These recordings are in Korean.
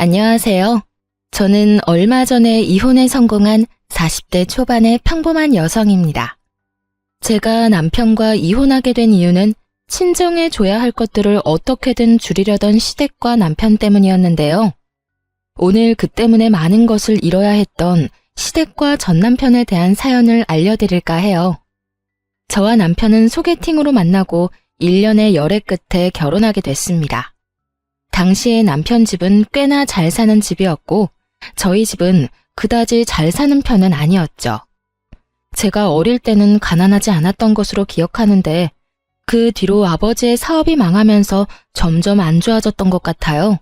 안녕하세요. 저는 얼마 전에 이혼에 성공한 40대 초반의 평범한 여성입니다. 제가 남편과 이혼하게 된 이유는 친정에 줘야 할 것들을 어떻게든 줄이려던 시댁과 남편 때문이었는데요. 오늘 그 때문에 많은 것을 잃어야 했던 시댁과 전 남편에 대한 사연을 알려드릴까 해요. 저와 남편은 소개팅으로 만나고 1년의 열애 끝에 결혼하게 됐습니다. 당시에 남편 집은 꽤나 잘 사는 집이었고 저희 집은 그다지 잘 사는 편은 아니었죠. 제가 어릴 때는 가난하지 않았던 것으로 기억하는데 그 뒤로 아버지의 사업이 망하면서 점점 안 좋아졌던 것 같아요.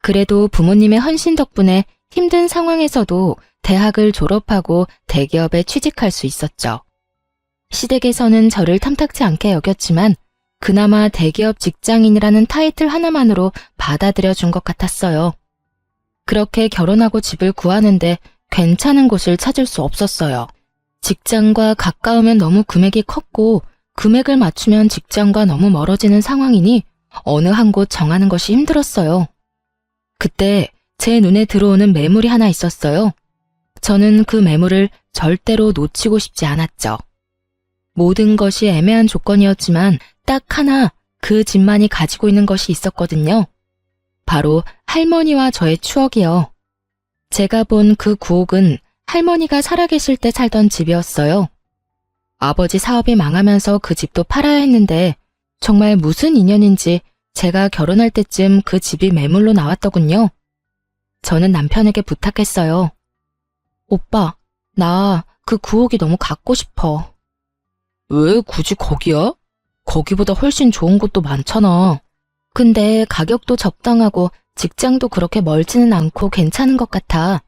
그래도 부모님의 헌신 덕분에 힘든 상황에서도 대학을 졸업하고 대기업에 취직할 수 있었죠. 시댁에서는 저를 탐탁지 않게 여겼지만 그나마 대기업 직장인이라는 타이틀 하나만으로 받아들여 준 것 같았어요. 그렇게 결혼하고 집을 구하는데 괜찮은 곳을 찾을 수 없었어요. 직장과 가까우면 너무 금액이 컸고 금액을 맞추면 직장과 너무 멀어지는 상황이니 어느 한 곳 정하는 것이 힘들었어요. 그때 제 눈에 들어오는 매물이 하나 있었어요. 저는 그 매물을 절대로 놓치고 싶지 않았죠. 모든 것이 애매한 조건이었지만 딱 하나 그 집만이 가지고 있는 것이 있었거든요. 바로 할머니와 저의 추억이요. 제가 본 그 구옥은 할머니가 살아계실 때 살던 집이었어요. 아버지 사업이 망하면서 그 집도 팔아야 했는데 정말 무슨 인연인지 제가 결혼할 때쯤 그 집이 매물로 나왔더군요. 저는 남편에게 부탁했어요. 오빠, 나 그 구옥이 너무 갖고 싶어. 왜 굳이 거기야? 거기보다 훨씬 좋은 곳도 많잖아. 근데 가격도 적당하고 직장도 그렇게 멀지는 않고 괜찮은 것 같아.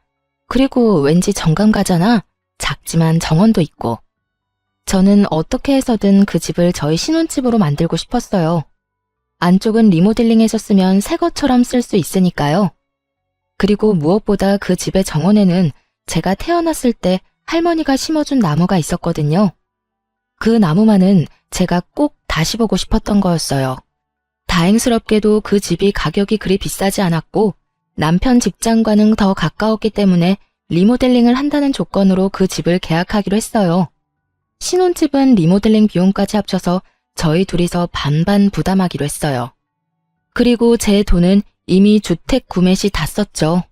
그리고 왠지 정감 가잖아. 작지만 정원도 있고. 저는 어떻게 해서든 그 집을 저희 신혼집으로 만들고 싶었어요. 안쪽은 리모델링해서 쓰면 새 것처럼 쓸 수 있으니까요. 그리고 무엇보다 그 집의 정원에는 제가 태어났을 때 할머니가 심어준 나무가 있었거든요. 그 나무만은 제가 꼭 다시 보고 싶었던 거였어요. 다행스럽게도 그 집이 가격이 그리 비싸지 않았고 남편 직장과는 더 가까웠기 때문에 리모델링을 한다는 조건으로 그 집을 계약하기로 했어요. 신혼집은 리모델링 비용까지 합쳐서 저희 둘이서 반반 부담하기로 했어요. 그리고 제 돈은 이미 주택 구매 시 다 썼죠.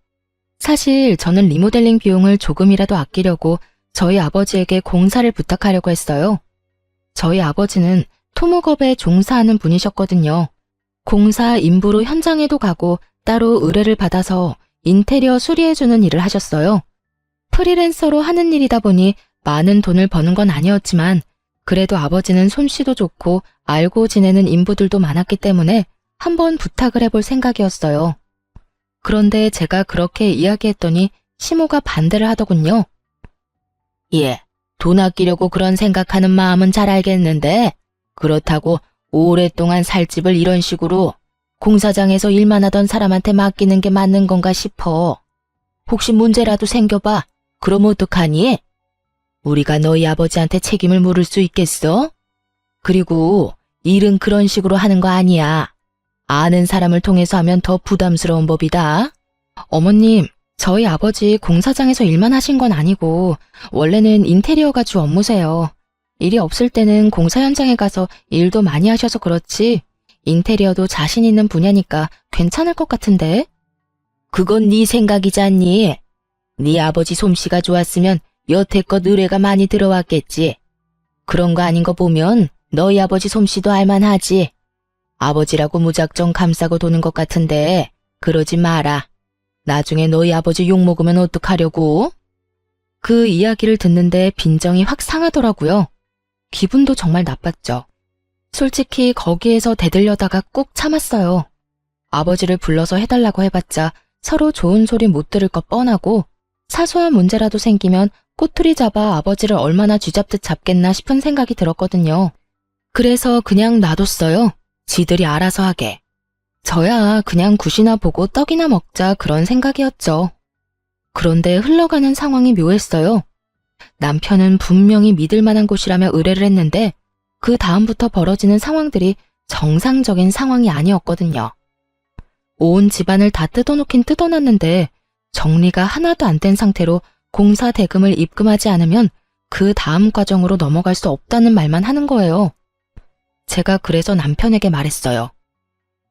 사실 저는 리모델링 비용을 조금이라도 아끼려고 저희 아버지에게 공사를 부탁하려고 했어요. 저희 아버지는 토목업에 종사하는 분이셨거든요. 공사 인부로 현장에도 가고 따로 의뢰를 받아서 인테리어 수리해주는 일을 하셨어요. 프리랜서로 하는 일이다 보니 많은 돈을 버는 건 아니었지만 그래도 아버지는 솜씨도 좋고 알고 지내는 인부들도 많았기 때문에 한번 부탁을 해볼 생각이었어요. 그런데 제가 그렇게 이야기했더니 시모가 반대를 하더군요. 예, 돈 아끼려고 그런 생각하는 마음은 잘 알겠는데 그렇다고 오랫동안 살 집을 이런 식으로 공사장에서 일만 하던 사람한테 맡기는 게 맞는 건가 싶어. 혹시 문제라도 생겨봐. 그럼 어떡하니? 우리가 너희 아버지한테 책임을 물을 수 있겠어? 그리고 일은 그런 식으로 하는 거 아니야. 아는 사람을 통해서 하면 더 부담스러운 법이다. 어머님, 저희 아버지 공사장에서 일만 하신 건 아니고 원래는 인테리어가 주 업무세요. 일이 없을 때는 공사 현장에 가서 일도 많이 하셔서 그렇지 인테리어도 자신 있는 분야니까 괜찮을 것 같은데? 그건 네 생각이지 않니? 네 아버지 솜씨가 좋았으면 여태껏 의뢰가 많이 들어왔겠지. 그런 거 아닌 거 보면 너희 아버지 솜씨도 알만하지. 아버지라고 무작정 감싸고 도는 것 같은데 그러지 마라. 나중에 너희 아버지 욕먹으면 어떡하려고? 그 이야기를 듣는데 빈정이 확 상하더라고요. 기분도 정말 나빴죠. 솔직히 거기에서 대들려다가 꾹 참았어요. 아버지를 불러서 해달라고 해봤자 서로 좋은 소리 못 들을 것 뻔하고 사소한 문제라도 생기면 꼬투리 잡아 아버지를 얼마나 쥐잡듯 잡겠나 싶은 생각이 들었거든요. 그래서 그냥 놔뒀어요. 지들이 알아서 하게. 저야 그냥 굿이나 보고 떡이나 먹자 그런 생각이었죠. 그런데 흘러가는 상황이 묘했어요. 남편은 분명히 믿을 만한 곳이라며 의뢰를 했는데 그 다음부터 벌어지는 상황들이 정상적인 상황이 아니었거든요. 온 집안을 다 뜯어놓긴 뜯어놨는데 정리가 하나도 안 된 상태로 공사 대금을 입금하지 않으면 그 다음 과정으로 넘어갈 수 없다는 말만 하는 거예요. 제가 그래서 남편에게 말했어요.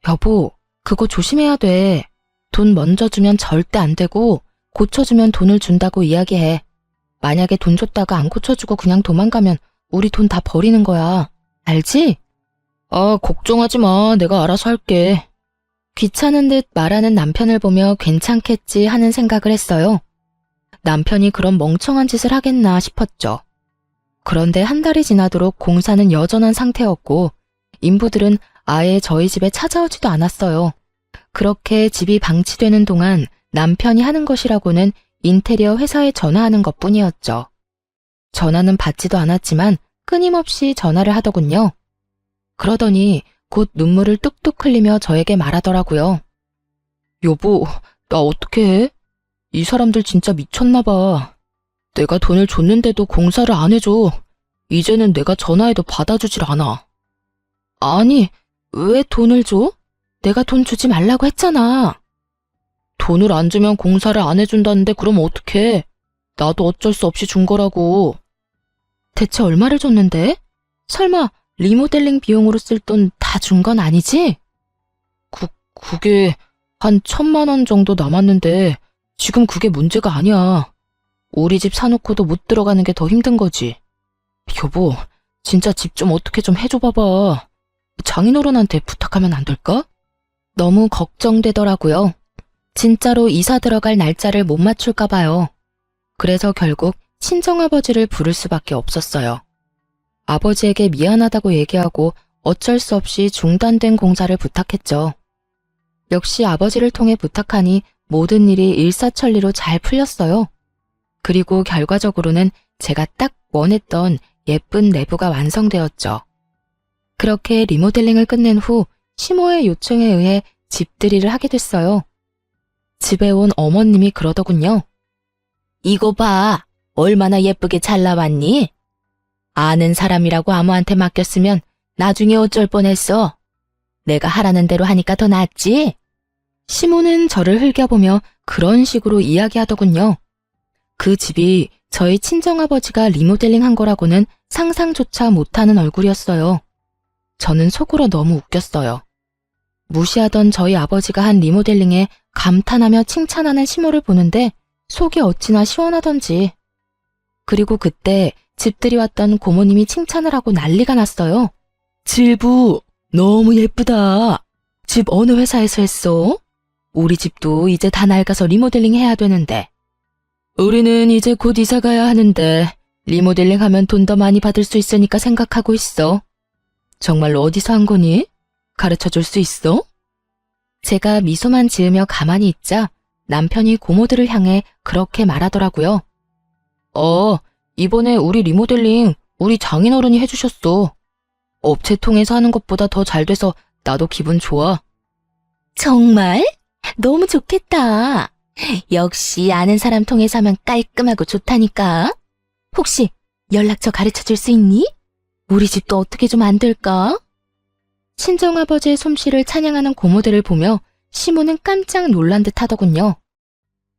여보, 그거 조심해야 돼. 돈 먼저 주면 절대 안 되고 고쳐주면 돈을 준다고 이야기해. 만약에 돈 줬다가 안 고쳐주고 그냥 도망가면 우리 돈 다 버리는 거야. 알지? 아, 걱정하지 마. 내가 알아서 할게. 귀찮은 듯 말하는 남편을 보며 괜찮겠지 하는 생각을 했어요. 남편이 그런 멍청한 짓을 하겠나 싶었죠. 그런데 한 달이 지나도록 공사는 여전한 상태였고 인부들은 아예 저희 집에 찾아오지도 않았어요. 그렇게 집이 방치되는 동안 남편이 하는 것이라고는 인테리어 회사에 전화하는 것뿐이었죠. 전화는 받지도 않았지만 끊임없이 전화를 하더군요. 그러더니 곧 눈물을 뚝뚝 흘리며 저에게 말하더라고요. 여보, 나 어떡해? 이 사람들 진짜 미쳤나 봐. 내가 돈을 줬는데도 공사를 안 해줘. 이제는 내가 전화해도 받아주질 않아. 아니, 왜 돈을 줘? 내가 돈 주지 말라고 했잖아. 돈을 안 주면 공사를 안 해준다는데 그럼 어떡해? 나도 어쩔 수 없이 준 거라고. 대체 얼마를 줬는데? 설마 리모델링 비용으로 쓸 돈 다 준 건 아니지? 그게 한 1,000만 원 정도 남았는데 지금 그게 문제가 아니야. 우리 집 사놓고도 못 들어가는 게 더 힘든 거지. 여보, 진짜 집 좀 어떻게 좀 해줘 봐봐. 장인어른한테 부탁하면 안 될까? 너무 걱정되더라고요. 진짜로 이사 들어갈 날짜를 못 맞출까 봐요. 그래서 결국 친정아버지를 부를 수밖에 없었어요. 아버지에게 미안하다고 얘기하고 어쩔 수 없이 중단된 공사를 부탁했죠. 역시 아버지를 통해 부탁하니 모든 일이 일사천리로 잘 풀렸어요. 그리고 결과적으로는 제가 딱 원했던 예쁜 내부가 완성되었죠. 그렇게 리모델링을 끝낸 후 시모의 요청에 의해 집들이를 하게 됐어요. 집에 온 어머님이 그러더군요. 이거 봐, 얼마나 예쁘게 잘 나왔니? 아는 사람이라고 아무한테 맡겼으면 나중에 어쩔 뻔했어. 내가 하라는 대로 하니까 더 낫지? 시모는 저를 흘겨보며 그런 식으로 이야기하더군요. 그 집이 저희 친정아버지가 리모델링 한 거라고는 상상조차 못하는 얼굴이었어요. 저는 속으로 너무 웃겼어요. 무시하던 저희 아버지가 한 리모델링에 감탄하며 칭찬하는 시모를 보는데 속이 어찌나 시원하던지. 그리고 그때 집들이 왔던 고모님이 칭찬을 하고 난리가 났어요. 질부, 너무 예쁘다. 집 어느 회사에서 했어? 우리 집도 이제 다 낡아서 리모델링 해야 되는데. 우리는 이제 곧 이사 가야 하는데 리모델링 하면 돈 더 많이 받을 수 있으니까 생각하고 있어. 정말로 어디서 한 거니? 가르쳐 줄 수 있어? 제가 미소만 지으며 가만히 있자 남편이 고모들을 향해 그렇게 말하더라고요. 이번에 우리 리모델링 우리 장인어른이 해주셨어. 업체 통해서 하는 것보다 더 잘 돼서 나도 기분 좋아. 정말? 너무 좋겠다. 역시 아는 사람 통해서 하면 깔끔하고 좋다니까. 혹시 연락처 가르쳐 줄 수 있니? 우리 집도 어떻게 좀 안 될까? 친정아버지의 솜씨를 찬양하는 고모들을 보며 시모는 깜짝 놀란 듯 하더군요.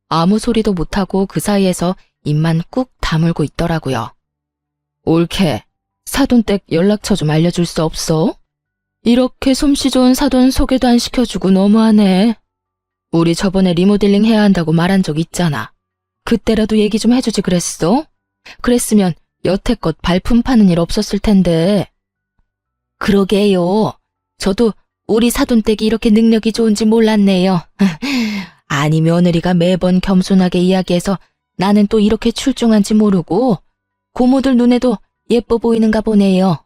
아무 소리도 못하고 그 사이에서 입만 꾹 다물고 있더라고요. 옳게, 사돈댁 연락처 좀 알려줄 수 없어? 이렇게 솜씨 좋은 사돈 소개도 안 시켜주고 너무하네. 우리 저번에 리모델링 해야 한다고 말한 적 있잖아. 그때라도 얘기 좀 해주지 그랬어? 그랬으면 여태껏 발품 파는 일 없었을 텐데. 그러게요. 저도 우리 사돈댁이 이렇게 능력이 좋은지 몰랐네요. 아니 며느리가 매번 겸손하게 이야기해서 나는 또 이렇게 출중한지 모르고 고모들 눈에도 예뻐 보이는가 보네요.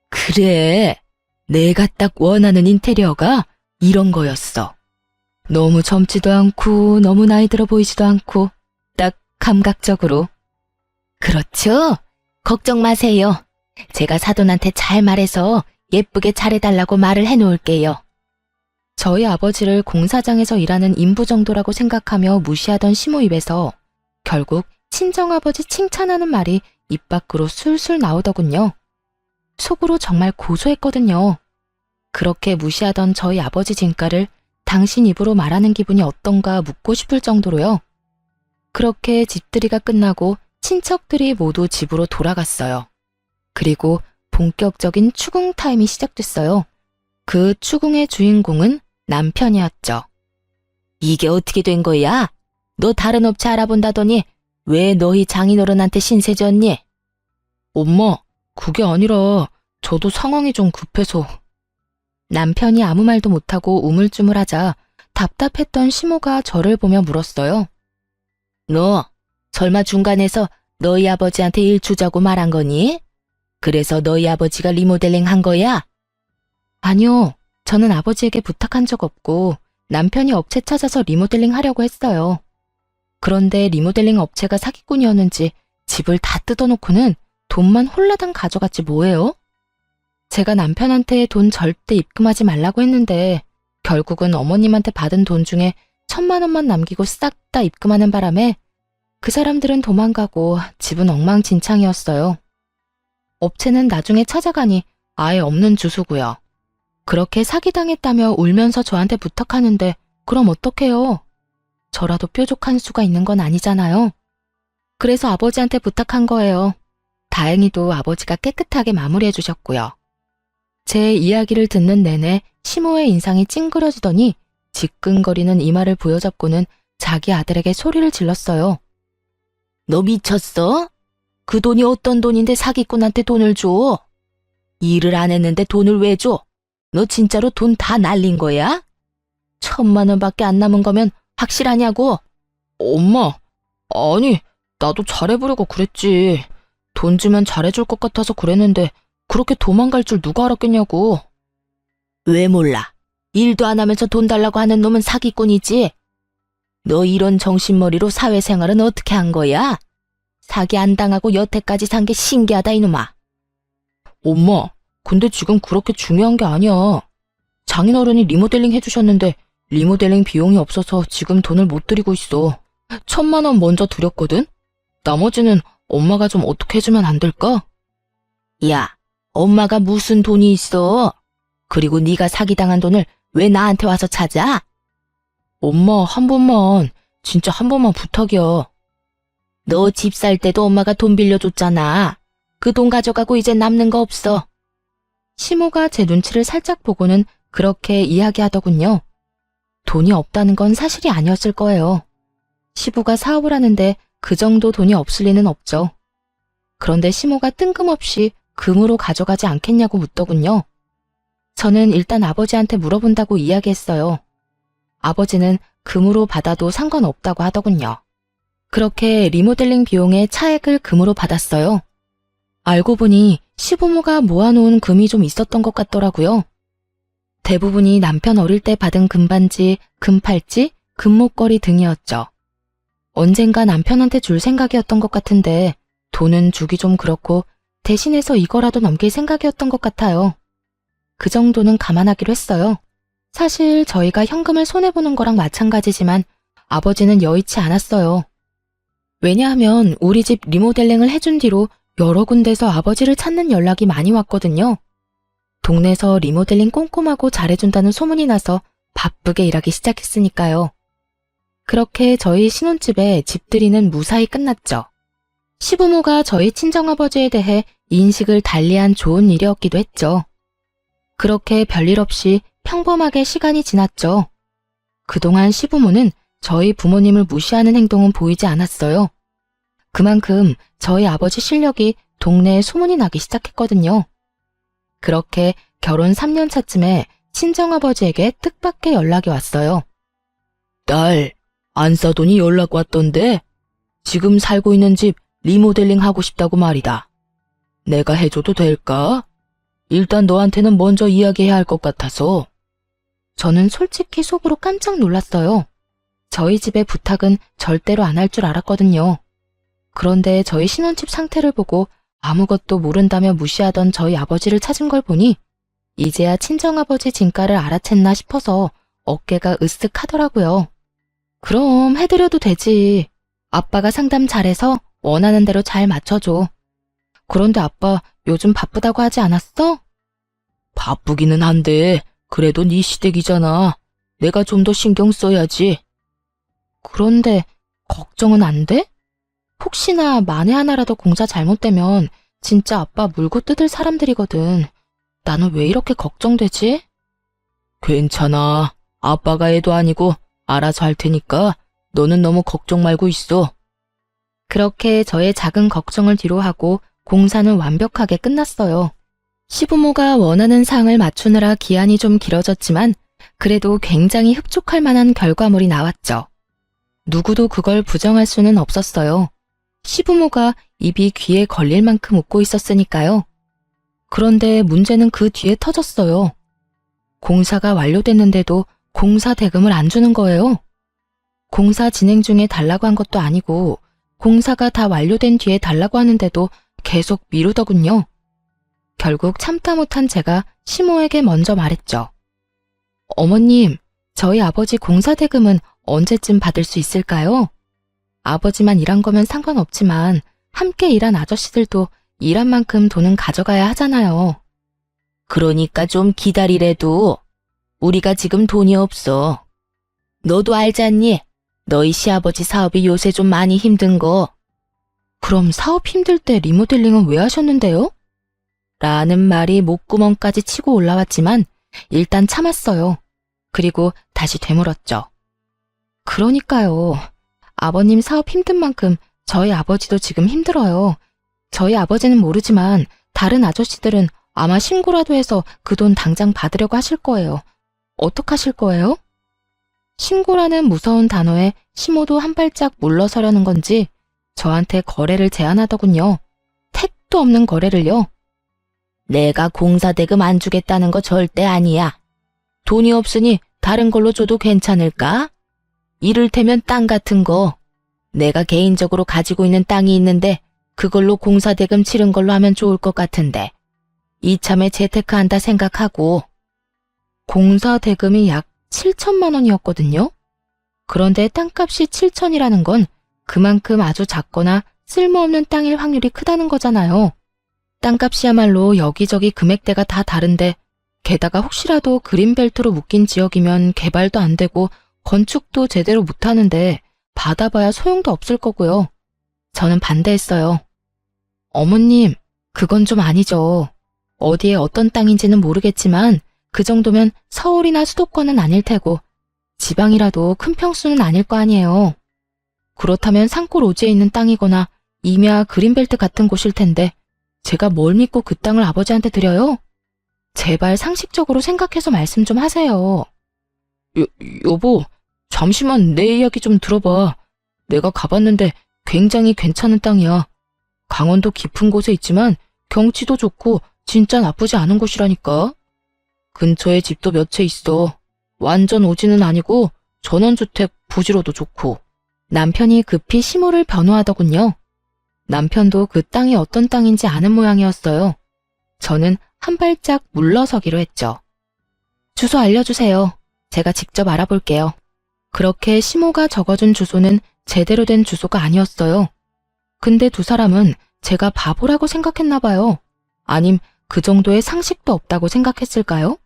그래, 내가 딱 원하는 인테리어가 이런 거였어. 너무 젊지도 않고 너무 나이 들어 보이지도 않고 딱 감각적으로. 그렇죠? 걱정 마세요. 제가 사돈한테 잘 말해서 예쁘게 잘해달라고 말을 해놓을게요. 저희 아버지를 공사장에서 일하는 인부 정도라고 생각하며 무시하던 시모 입에서 결국 친정아버지 칭찬하는 말이 입 밖으로 술술 나오더군요. 속으로 정말 고소했거든요. 그렇게 무시하던 저희 아버지 진가를 당신 입으로 말하는 기분이 어떤가 묻고 싶을 정도로요. 그렇게 집들이가 끝나고 친척들이 모두 집으로 돌아갔어요. 그리고 본격적인 추궁 타임이 시작됐어요. 그 추궁의 주인공은 남편이었죠. 이게 어떻게 된 거야? 너 다른 업체 알아본다더니 왜 너희 장인어른한테 신세 졌니? 엄마, 그게 아니라 저도 상황이 좀 급해서. 남편이 아무 말도 못하고 우물쭈물하자 답답했던 시모가 저를 보며 물었어요. 너 설마 중간에서 너희 아버지한테 일 주자고 말한 거니? 그래서 너희 아버지가 리모델링 한 거야? 아니요. 저는 아버지에게 부탁한 적 없고 남편이 업체 찾아서 리모델링 하려고 했어요. 그런데 리모델링 업체가 사기꾼이었는지 집을 다 뜯어놓고는 돈만 홀라당 가져갔지 뭐예요? 제가 남편한테 돈 절대 입금하지 말라고 했는데 결국은 어머님한테 받은 돈 중에 1,000만 원만 남기고 싹 다 입금하는 바람에 그 사람들은 도망가고 집은 엉망진창이었어요. 업체는 나중에 찾아가니 아예 없는 주소고요. 그렇게 사기당했다며 울면서 저한테 부탁하는데 그럼 어떡해요? 저라도 뾰족한 수가 있는 건 아니잖아요. 그래서 아버지한테 부탁한 거예요. 다행히도 아버지가 깨끗하게 마무리해 주셨고요. 제 이야기를 듣는 내내 시모의 인상이 찡그려지더니 지끈거리는 이마를 부여잡고는 자기 아들에게 소리를 질렀어요. 너 미쳤어? 그 돈이 어떤 돈인데 사기꾼한테 돈을 줘? 일을 안 했는데 돈을 왜 줘? 너 진짜로 돈 다 날린 거야? 1,000만 원밖에 안 남은 거면 확실하냐고? 엄마, 아니, 나도 잘해보려고 그랬지. 돈 주면 잘해줄 것 같아서 그랬는데 그렇게 도망갈 줄 누가 알았겠냐고. 왜 몰라? 일도 안 하면서 돈 달라고 하는 놈은 사기꾼이지. 너 이런 정신머리로 사회생활은 어떻게 한 거야? 사기 안 당하고 여태까지 산 게 신기하다 이놈아. 엄마, 근데 지금 그렇게 중요한 게 아니야. 장인어른이 리모델링 해주셨는데 리모델링 비용이 없어서 지금 돈을 못 드리고 있어. 1,000만 원 먼저 드렸거든? 나머지는 엄마가 좀 어떻게 해주면 안 될까? 야, 엄마가 무슨 돈이 있어? 그리고 네가 사기당한 돈을 왜 나한테 와서 찾아? 엄마, 한 번만, 진짜 한 번만 부탁이야. 너 집 살 때도 엄마가 돈 빌려줬잖아. 그 돈 가져가고 이제 남는 거 없어. 시모가 제 눈치를 살짝 보고는 그렇게 이야기하더군요. 돈이 없다는 건 사실이 아니었을 거예요. 시부가 사업을 하는데 그 정도 돈이 없을 리는 없죠. 그런데 시모가 뜬금없이 금으로 가져가지 않겠냐고 묻더군요. 저는 일단 아버지한테 물어본다고 이야기했어요. 아버지는 금으로 받아도 상관없다고 하더군요. 그렇게 리모델링 비용의 차액을 금으로 받았어요. 알고 보니 시부모가 모아놓은 금이 좀 있었던 것 같더라고요. 대부분이 남편 어릴 때 받은 금반지, 금팔찌, 금목걸이 등이었죠. 언젠가 남편한테 줄 생각이었던 것 같은데 돈은 주기 좀 그렇고 대신해서 이거라도 넘길 생각이었던 것 같아요. 그 정도는 감안하기로 했어요. 사실 저희가 현금을 손해보는 거랑 마찬가지지만 아버지는 여의치 않았어요. 왜냐하면 우리 집 리모델링을 해준 뒤로 여러 군데서 아버지를 찾는 연락이 많이 왔거든요. 동네에서 리모델링 꼼꼼하고 잘해준다는 소문이 나서 바쁘게 일하기 시작했으니까요. 그렇게 저희 신혼집에 집들이는 무사히 끝났죠. 시부모가 저희 친정아버지에 대해 인식을 달리한 좋은 일이었기도 했죠. 그렇게 별일 없이 평범하게 시간이 지났죠. 그동안 시부모는 저희 부모님을 무시하는 행동은 보이지 않았어요. 그만큼 저희 아버지 실력이 동네에 소문이 나기 시작했거든요. 그렇게 결혼 3년 차쯤에 친정아버지에게 뜻밖의 연락이 왔어요. 딸, 안사돈이 연락 왔던데 지금 살고 있는 집 리모델링 하고 싶다고 말이다. 내가 해줘도 될까? 일단 너한테는 먼저 이야기해야 할 것 같아서. 저는 솔직히 속으로 깜짝 놀랐어요. 저희 집의 부탁은 절대로 안 할 줄 알았거든요. 그런데 저희 신혼집 상태를 보고 아무것도 모른다며 무시하던 저희 아버지를 찾은 걸 보니 이제야 친정아버지 진가를 알아챘나 싶어서 어깨가 으쓱하더라고요. 그럼 해드려도 되지. 아빠가 상담 잘해서 원하는 대로 잘 맞춰줘. 그런데 아빠 요즘 바쁘다고 하지 않았어? 바쁘기는 한데 그래도 네 시댁이잖아. 내가 좀 더 신경 써야지. 그런데 걱정은 안 돼? 혹시나 만에 하나라도 공사 잘못되면 진짜 아빠 물고 뜯을 사람들이거든. 나는 왜 이렇게 걱정되지? 괜찮아. 아빠가 애도 아니고 알아서 할 테니까 너는 너무 걱정 말고 있어. 그렇게 저의 작은 걱정을 뒤로하고 공사는 완벽하게 끝났어요. 시부모가 원하는 상을 맞추느라 기한이 좀 길어졌지만 그래도 굉장히 흡족할 만한 결과물이 나왔죠. 누구도 그걸 부정할 수는 없었어요. 시부모가 입이 귀에 걸릴 만큼 웃고 있었으니까요. 그런데 문제는 그 뒤에 터졌어요. 공사가 완료됐는데도 공사 대금을 안 주는 거예요. 공사 진행 중에 달라고 한 것도 아니고 공사가 다 완료된 뒤에 달라고 하는데도 계속 미루더군요. 결국 참다 못한 제가 시모에게 먼저 말했죠. 어머님, 저희 아버지 공사 대금은 언제쯤 받을 수 있을까요? 아버지만 일한 거면 상관없지만 함께 일한 아저씨들도 일한 만큼 돈은 가져가야 하잖아요. 그러니까 좀 기다리래도. 우리가 지금 돈이 없어. 너도 알잖니? 너희 시아버지 사업이 요새 좀 많이 힘든 거. 그럼 사업 힘들 때 리모델링은 왜 하셨는데요? 라는 말이 목구멍까지 치고 올라왔지만 일단 참았어요. 그리고 다시 되물었죠. 그러니까요. 아버님 사업 힘든 만큼 저희 아버지도 지금 힘들어요. 저희 아버지는 모르지만 다른 아저씨들은 아마 신고라도 해서 그 돈 당장 받으려고 하실 거예요. 어떡하실 거예요? 신고라는 무서운 단어에 시모도 한 발짝 물러서려는 건지 저한테 거래를 제안하더군요. 택도 없는 거래를요. 내가 공사대금 안 주겠다는 거 절대 아니야. 돈이 없으니 다른 걸로 줘도 괜찮을까? 이를테면 땅 같은 거. 내가 개인적으로 가지고 있는 땅이 있는데 그걸로 공사대금 치른 걸로 하면 좋을 것 같은데. 이참에 재테크한다 생각하고. 공사대금이 약 7천만 원이었거든요. 그런데 땅값이 7천이라는 건 그만큼 아주 작거나 쓸모없는 땅일 확률이 크다는 거잖아요. 땅값이야말로 여기저기 금액대가 다 다른데 게다가 혹시라도 그린벨트로 묶인 지역이면 개발도 안 되고 건축도 제대로 못하는데 받아봐야 소용도 없을 거고요. 저는 반대했어요. 어머님, 그건 좀 아니죠. 어디에 어떤 땅인지는 모르겠지만 그 정도면 서울이나 수도권은 아닐 테고 지방이라도 큰 평수는 아닐 거 아니에요. 그렇다면 산골 오지에 있는 땅이거나 임야 그린벨트 같은 곳일 텐데 제가 뭘 믿고 그 땅을 아버지한테 드려요? 제발 상식적으로 생각해서 말씀 좀 하세요. 여보, 잠시만 내 이야기 좀 들어봐. 내가 가봤는데 굉장히 괜찮은 땅이야. 강원도 깊은 곳에 있지만 경치도 좋고 진짜 나쁘지 않은 곳이라니까. 근처에 집도 몇 채 있어. 완전 오지는 아니고 전원주택 부지로도 좋고. 남편이 급히 시모를 변호하더군요. 남편도 그 땅이 어떤 땅인지 아는 모양이었어요. 저는 한 발짝 물러서기로 했죠. 주소 알려주세요. 제가 직접 알아볼게요. 그렇게 시모가 적어준 주소는 제대로 된 주소가 아니었어요. 근데 두 사람은 제가 바보라고 생각했나 봐요. 아님 그 정도의 상식도 없다고 생각했을까요?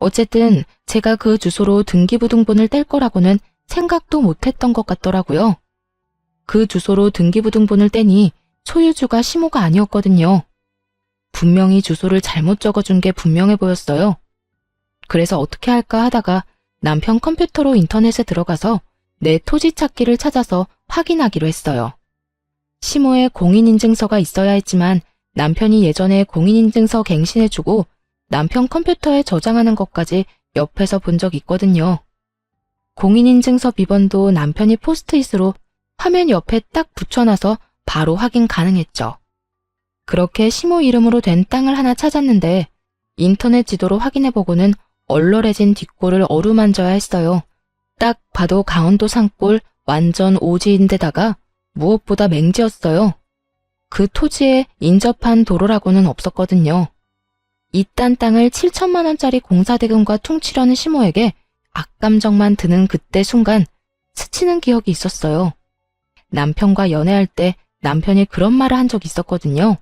어쨌든 제가 그 주소로 등기부등본을 뗄 거라고는 생각도 못했던 것 같더라고요. 그 주소로 등기부등본을 떼니 소유주가 시모가 아니었거든요. 분명히 주소를 잘못 적어준 게 분명해 보였어요. 그래서 어떻게 할까 하다가 남편 컴퓨터로 인터넷에 들어가서 내 토지 찾기를 찾아서 확인하기로 했어요. 시모에 공인인증서가 있어야 했지만 남편이 예전에 공인인증서 갱신해주고 남편 컴퓨터에 저장하는 것까지 옆에서 본 적 있거든요. 공인인증서 비번도 남편이 포스트잇으로 화면 옆에 딱 붙여놔서 바로 확인 가능했죠. 그렇게 시모 이름으로 된 땅을 하나 찾았는데 인터넷 지도로 확인해보고는 얼얼해진 뒷골을 어루만져야 했어요. 딱 봐도 강원도 산골 완전 오지인데다가 무엇보다 맹지였어요. 그 토지에 인접한 도로라고는 없었거든요. 이딴 땅을 7천만 원짜리 공사대금과 퉁치려는 시모에게 악감정만 드는 그때 순간 스치는 기억이 있었어요. 남편과 연애할 때 남편이 그런 말을 한 적이 있었거든요.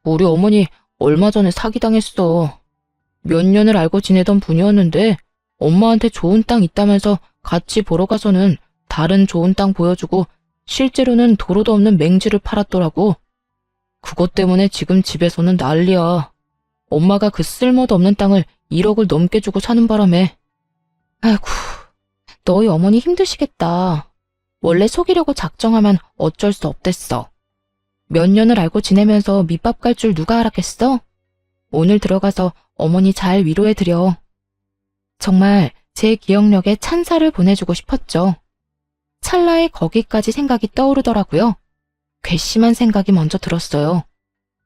우리 어머니 얼마 전에 사기당했어. 몇 년을 알고 지내던 분이었는데 엄마한테 좋은 땅 있다면서 같이 보러 가서는 다른 좋은 땅 보여주고 실제로는 도로도 없는 맹지를 팔았더라고. 그것 때문에 지금 집에서는 난리야. 엄마가 그 쓸모도 없는 땅을 1억을 넘게 주고 사는 바람에. 아이고, 너희 어머니 힘드시겠다. 원래 속이려고 작정하면 어쩔 수 없댔어. 몇 년을 알고 지내면서 밑밥 갈 줄 누가 알았겠어? 오늘 들어가서 어머니 잘 위로해드려. 정말 제 기억력에 찬사를 보내주고 싶었죠. 찰나에 거기까지 생각이 떠오르더라고요. 괘씸한 생각이 먼저 들었어요.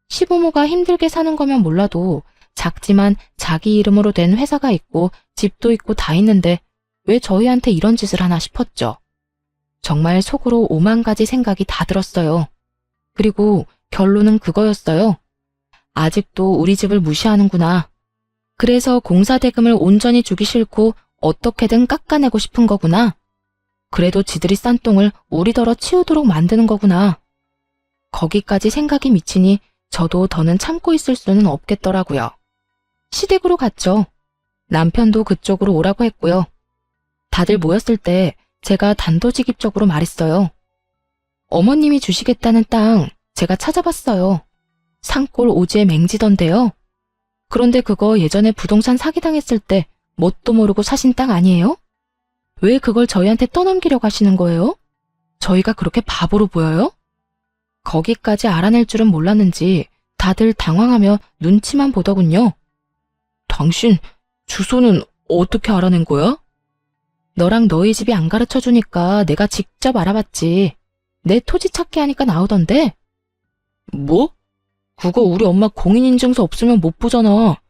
시부모가 힘들게 사는 거면 몰라도 작지만 자기 이름으로 된 회사가 있고 집도 있고 다 있는데 왜 저희한테 이런 짓을 하나 싶었죠. 정말 속으로 5만 가지 생각이 다 들었어요. 그리고 결론은 그거였어요. 아직도 우리 집을 무시하는구나. 그래서 공사 대금을 온전히 주기 싫고 어떻게든 깎아내고 싶은 거구나. 그래도 지들이 싼 똥을 우리더러 치우도록 만드는 거구나. 거기까지 생각이 미치니 저도 더는 참고 있을 수는 없겠더라고요. 시댁으로 갔죠. 남편도 그쪽으로 오라고 했고요. 다들 모였을 때 제가 단도직입적으로 말했어요. 어머님이 주시겠다는 땅 제가 찾아봤어요. 산골 오지에 맹지던데요. 그런데 그거 예전에 부동산 사기당했을 때 뭣도 모르고 사신 땅 아니에요? 왜 그걸 저희한테 떠넘기려고 하시는 거예요? 저희가 그렇게 바보로 보여요? 거기까지 알아낼 줄은 몰랐는지 다들 당황하며 눈치만 보더군요. 당신 주소는 어떻게 알아낸 거야? 너랑 너희 집이 안 가르쳐주니까 내가 직접 알아봤지. 내 토지 찾기 하니까 나오던데. 뭐? 그거 우리 엄마 공인인증서 없으면 못 보잖아.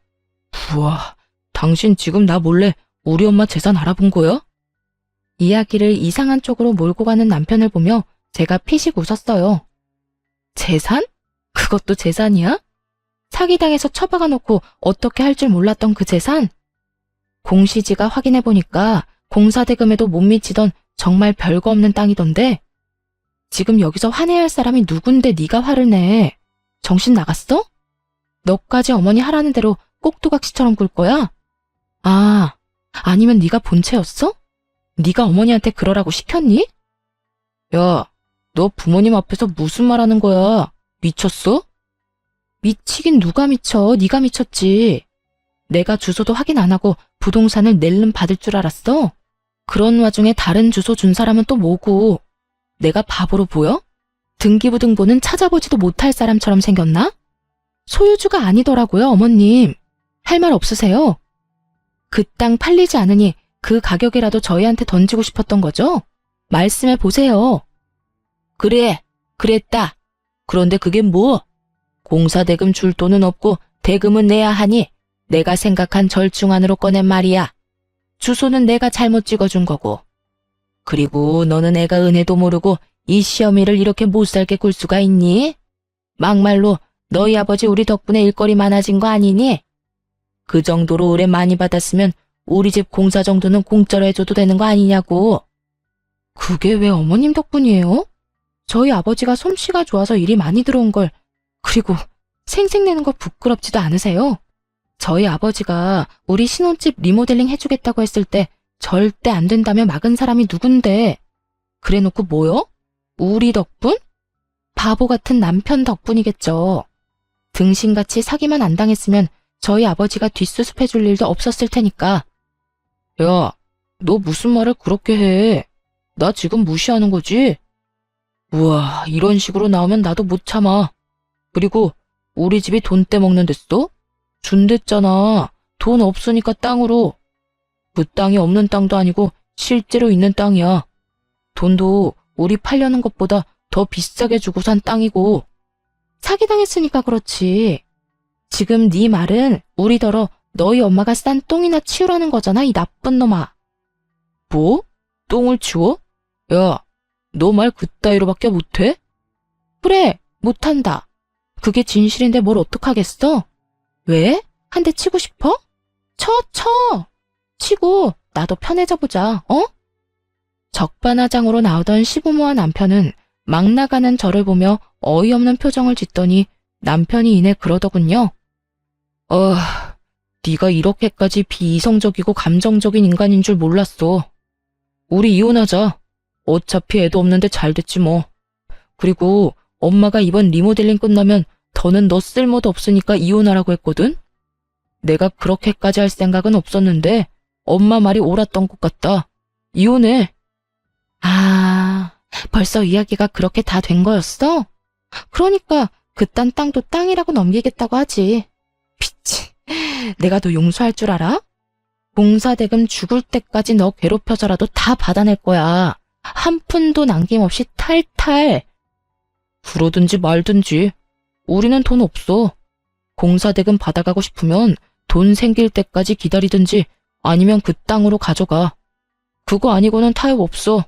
우와, 당신 지금 나 몰래 우리 엄마 재산 알아본 거야? 이야기를 이상한 쪽으로 몰고 가는 남편을 보며 제가 피식 웃었어요. 재산? 그것도 재산이야? 사기당해서 처박아 놓고 어떻게 할 줄 몰랐던 그 재산? 공시지가 확인해보니까 공사대금에도 못 미치던 정말 별거 없는 땅이던데. 지금 여기서 화내야 할 사람이 누군데 네가 화를 내. 정신 나갔어? 너까지 어머니 하라는 대로 꼭두각시처럼 굴 거야? 아, 아니면 네가 본체였어? 네가 어머니한테 그러라고 시켰니? 야, 너 부모님 앞에서 무슨 말 하는 거야? 미쳤어? 미치긴 누가 미쳐? 네가 미쳤지. 내가 주소도 확인 안 하고 부동산을 낼름 받을 줄 알았어? 그런 와중에 다른 주소 준 사람은 또 뭐고? 내가 바보로 보여? 등기부등본은 찾아보지도 못할 사람처럼 생겼나? 소유주가 아니더라고요, 어머님. 할 말 없으세요? 그 땅 팔리지 않으니 그 가격이라도 저희한테 던지고 싶었던 거죠? 말씀해 보세요. 그래, 그랬다. 그런데 그게 뭐? 공사대금 줄 돈은 없고 대금은 내야 하니 내가 생각한 절충안으로 꺼낸 말이야. 주소는 내가 잘못 찍어준 거고. 그리고 너는 애가 은혜도 모르고 이 시어미를 이렇게 못살게 굴 수가 있니? 막말로 너희 아버지 우리 덕분에 일거리 많아진 거 아니니? 그 정도로 의뢰 많이 받았으면 우리 집 공사 정도는 공짜로 해줘도 되는 거 아니냐고. 그게 왜 어머님 덕분이에요? 저희 아버지가 솜씨가 좋아서 일이 많이 들어온 걸, 그리고 생색내는 거 부끄럽지도 않으세요? 저희 아버지가 우리 신혼집 리모델링 해주겠다고 했을 때 절대 안 된다며 막은 사람이 누군데. 그래놓고 뭐요? 우리 덕분? 바보 같은 남편 덕분이겠죠. 등신같이 사기만 안 당했으면 저희 아버지가 뒷수습해줄 일도 없었을 테니까. 야, 너 무슨 말을 그렇게 해? 나 지금 무시하는 거지? 우와, 이런 식으로 나오면 나도 못 참아. 그리고 우리 집이 돈 떼먹는 데어? 준댔잖아. 돈 없으니까 땅으로. 그 땅이 없는 땅도 아니고 실제로 있는 땅이야. 돈도 우리 팔려는 것보다 더 비싸게 주고 산 땅이고. 사기당했으니까 그렇지. 지금 네 말은 우리더러 너희 엄마가 싼 똥이나 치우라는 거잖아, 이 나쁜 놈아. 뭐? 똥을 치워? 야, 너 말 그따위로밖에 못해? 그래, 못한다. 그게 진실인데 뭘 어떡하겠어? 왜? 한 대 치고 싶어? 쳐! 치고 나도 편해져 보자, 어? 적반하장으로 나오던 시부모와 남편은 막 나가는 저를 보며 어이없는 표정을 짓더니 남편이 이내 그러더군요. 네가 이렇게까지 비이성적이고 감정적인 인간인 줄 몰랐어. 우리 이혼하자. 어차피 애도 없는데 잘 됐지 뭐. 그리고 엄마가 이번 리모델링 끝나면 더는 너 쓸모도 없으니까 이혼하라고 했거든? 내가 그렇게까지 할 생각은 없었는데 엄마 말이 옳았던 것 같다. 이혼해. 아, 벌써 이야기가 그렇게 다 된 거였어? 그러니까 그딴 땅도 땅이라고 넘기겠다고 하지. 피치, 내가 너 용서할 줄 알아? 공사대금 죽을 때까지 너 괴롭혀서라도 다 받아낼 거야. 한 푼도 남김없이 탈탈. 그러든지 말든지. 우리는 돈 없어. 공사대금 받아가고 싶으면 돈 생길 때까지 기다리든지 아니면 그 땅으로 가져가. 그거 아니고는 타협 없어.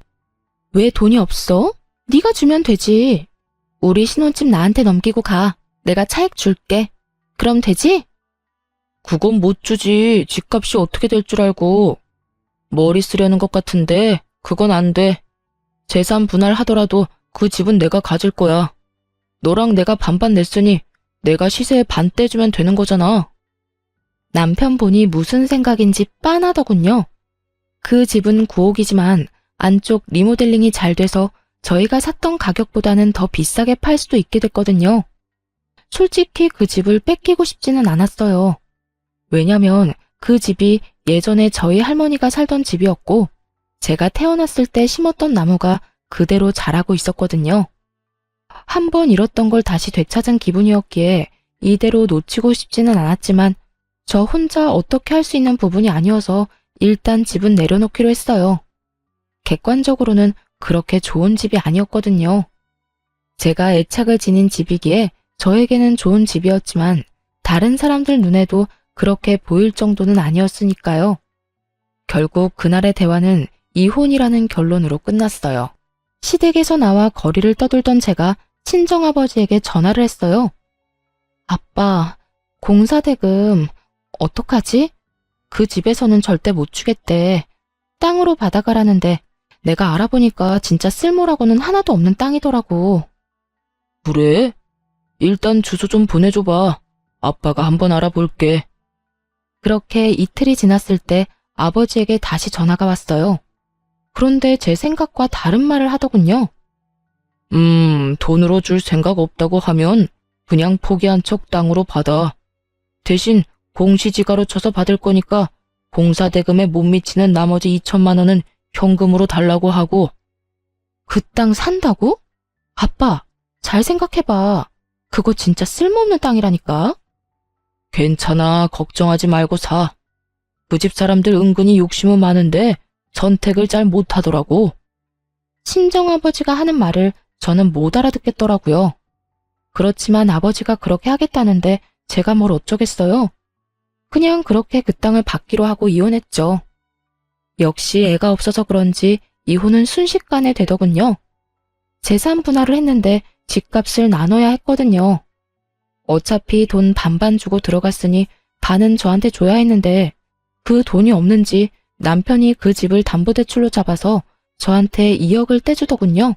왜 돈이 없어? 네가 주면 되지. 우리 신혼집 나한테 넘기고 가. 내가 차액 줄게. 그럼 되지? 그건 못 주지. 집값이 어떻게 될 줄 알고. 머리 쓰려는 것 같은데 그건 안 돼. 재산 분할하더라도 그 집은 내가 가질 거야. 너랑 내가 반반 냈으니 내가 시세에 반 떼주면 되는 거잖아. 남편분이 무슨 생각인지 빤하더군요. 그 집은 9억이지만 안쪽 리모델링이 잘 돼서 저희가 샀던 가격보다는 더 비싸게 팔 수도 있게 됐거든요. 솔직히 그 집을 뺏기고 싶지는 않았어요. 왜냐면 그 집이 예전에 저희 할머니가 살던 집이었고 제가 태어났을 때 심었던 나무가 그대로 자라고 있었거든요. 한번 잃었던 걸 다시 되찾은 기분이었기에 이대로 놓치고 싶지는 않았지만 저 혼자 어떻게 할 수 있는 부분이 아니어서 일단 집은 내려놓기로 했어요. 객관적으로는 그렇게 좋은 집이 아니었거든요. 제가 애착을 지닌 집이기에 저에게는 좋은 집이었지만 다른 사람들 눈에도 그렇게 보일 정도는 아니었으니까요. 결국 그날의 대화는 이혼이라는 결론으로 끝났어요. 시댁에서 나와 거리를 떠돌던 제가 친정아버지에게 전화를 했어요. 아빠, 공사대금 어떡하지? 그 집에서는 절대 못 주겠대. 땅으로 받아가라는데 내가 알아보니까 진짜 쓸모라고는 하나도 없는 땅이더라고. 그래? 일단 주소 좀 보내줘봐. 아빠가 한번 알아볼게. 그렇게 이틀이 지났을 때 아버지에게 다시 전화가 왔어요. 그런데 제 생각과 다른 말을 하더군요. 돈으로 줄 생각 없다고 하면 그냥 포기한 척 땅으로 받아. 대신 공시지가로 쳐서 받을 거니까 공사대금에 못 미치는 나머지 2천만 원은 현금으로 달라고 하고. 그 땅 산다고? 아빠, 잘 생각해봐. 그거 진짜 쓸모없는 땅이라니까. 괜찮아, 걱정하지 말고 사. 그 집 사람들 은근히 욕심은 많은데 선택을 잘 못하더라고. 친정아버지가 하는 말을 저는 못 알아듣겠더라고요. 그렇지만 아버지가 그렇게 하겠다는데 제가 뭘 어쩌겠어요. 그냥 그렇게 그 땅을 받기로 하고 이혼했죠. 역시 애가 없어서 그런지 이혼은 순식간에 되더군요. 재산 분할을 했는데 집값을 나눠야 했거든요. 어차피 돈 반반 주고 들어갔으니 반은 저한테 줘야 했는데 그 돈이 없는지 남편이 그 집을 담보대출로 잡아서 저한테 2억을 떼주더군요.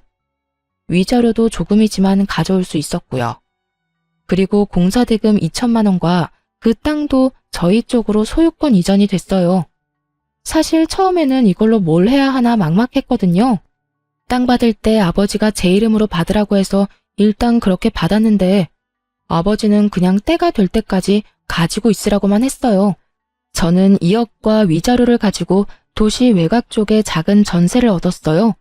위자료도 조금이지만 가져올 수 있었고요. 그리고 공사대금 2천만 원과 그 땅도 저희 쪽으로 소유권 이전이 됐어요. 사실 처음에는 이걸로 뭘 해야 하나 막막했거든요. 땅 받을 때 아버지가 제 이름으로 받으라고 해서 일단 그렇게 받았는데 아버지는 그냥 때가 될 때까지 가지고 있으라고만 했어요. 저는 2억과 위자료를 가지고 도시 외곽 쪽에 작은 전세를 얻었어요.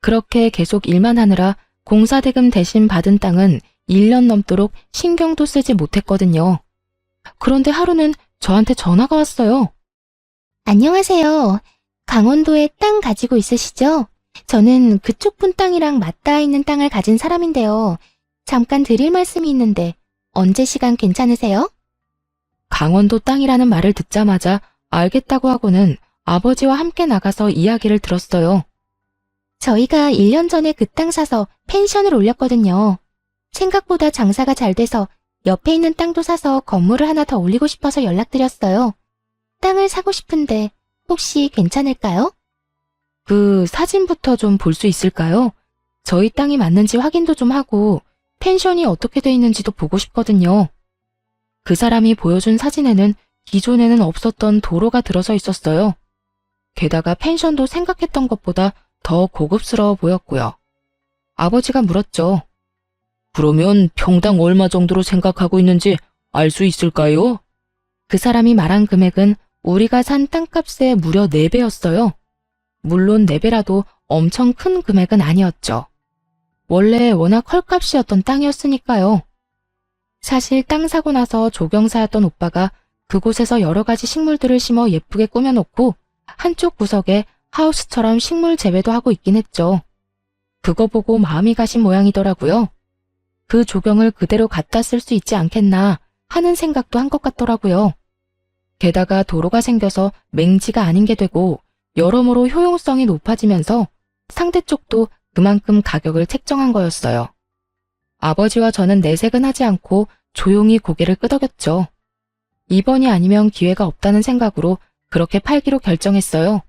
그렇게 계속 일만 하느라 공사대금 대신 받은 땅은 1년 넘도록 신경도 쓰지 못했거든요. 그런데 하루는 저한테 전화가 왔어요. 안녕하세요. 강원도에 땅 가지고 있으시죠? 저는 그쪽 분 땅이랑 맞닿아 있는 땅을 가진 사람인데요. 잠깐 드릴 말씀이 있는데 언제 시간 괜찮으세요? 강원도 땅이라는 말을 듣자마자 알겠다고 하고는 아버지와 함께 나가서 이야기를 들었어요. 저희가 1년 전에 그 땅 사서 펜션을 올렸거든요. 생각보다 장사가 잘 돼서 옆에 있는 땅도 사서 건물을 하나 더 올리고 싶어서 연락드렸어요. 땅을 사고 싶은데 혹시 괜찮을까요? 그 사진부터 좀 볼 수 있을까요? 저희 땅이 맞는지 확인도 좀 하고 펜션이 어떻게 돼 있는지도 보고 싶거든요. 그 사람이 보여준 사진에는 기존에는 없었던 도로가 들어서 있었어요. 게다가 펜션도 생각했던 것보다 더 고급스러워 보였고요. 아버지가 물었죠. 그러면 평당 얼마 정도로 생각하고 있는지 알 수 있을까요? 그 사람이 말한 금액은 우리가 산 땅값의 무려 4배였어요. 물론 4배라도 엄청 큰 금액은 아니었죠. 원래 워낙 헐값이었던 땅이었으니까요. 사실 땅 사고 나서 조경사였던 오빠가 그곳에서 여러 가지 식물들을 심어 예쁘게 꾸며놓고 한쪽 구석에 하우스처럼 식물 재배도 하고 있긴 했죠. 그거 보고 마음이 가신 모양이더라고요. 그 조경을 그대로 갖다 쓸 수 있지 않겠나 하는 생각도 한 것 같더라고요. 게다가 도로가 생겨서 맹지가 아닌 게 되고 여러모로 효용성이 높아지면서 상대 쪽도 그만큼 가격을 책정한 거였어요. 아버지와 저는 내색은 하지 않고 조용히 고개를 끄덕였죠. 이번이 아니면 기회가 없다는 생각으로 그렇게 팔기로 결정했어요.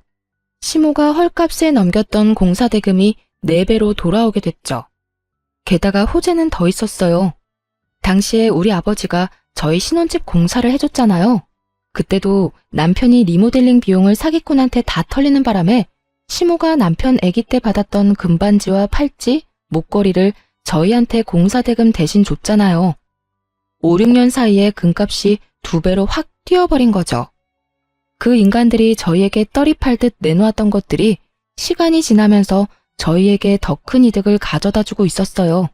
시모가 헐값에 넘겼던 공사 대금이 4배로 돌아오게 됐죠. 게다가 호재는 더 있었어요. 당시에 우리 아버지가 저희 신혼집 공사를 해줬잖아요. 그때도 남편이 리모델링 비용을 사기꾼한테 다 털리는 바람에 시모가 남편 아기 때 받았던 금반지와 팔찌, 목걸이를 저희한테 공사 대금 대신 줬잖아요. 5, 6년 사이에 금값이 2배로 확 뛰어버린 거죠. 그 인간들이 저희에게 떨이 팔듯 내놓았던 것들이 시간이 지나면서 저희에게 더 큰 이득을 가져다 주고 있었어요.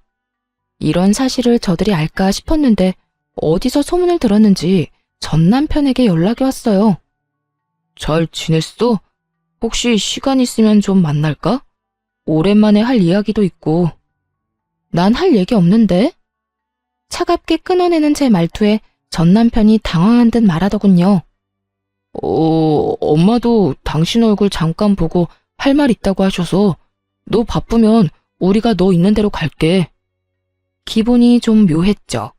이런 사실을 저들이 알까 싶었는데 어디서 소문을 들었는지 전 남편에게 연락이 왔어요. 잘 지냈어? 혹시 시간 있으면 좀 만날까? 오랜만에 할 이야기도 있고. 난 할 얘기 없는데? 차갑게 끊어내는 제 말투에 전 남편이 당황한 듯 말하더군요. 엄마도 당신 얼굴 잠깐 보고 할 말 있다고 하셔서 너 바쁘면 우리가 너 있는 대로 갈게. 기분이 좀 묘했죠.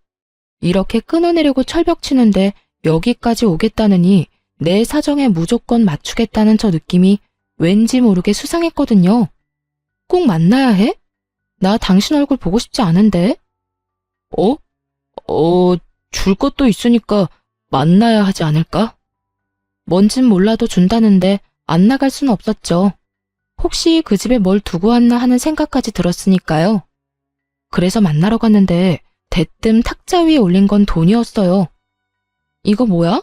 이렇게 끊어내려고 철벽치는데 여기까지 오겠다느니 내 사정에 무조건 맞추겠다는 저 느낌이 왠지 모르게 수상했거든요. 꼭 만나야 해? 나 당신 얼굴 보고 싶지 않은데. 줄 것도 있으니까 만나야 하지 않을까? 뭔진 몰라도 준다는데 안 나갈 순 없었죠. 혹시 그 집에 뭘 두고 왔나 하는 생각까지 들었으니까요. 그래서 만나러 갔는데 대뜸 탁자 위에 올린 건 돈이었어요. 이거 뭐야?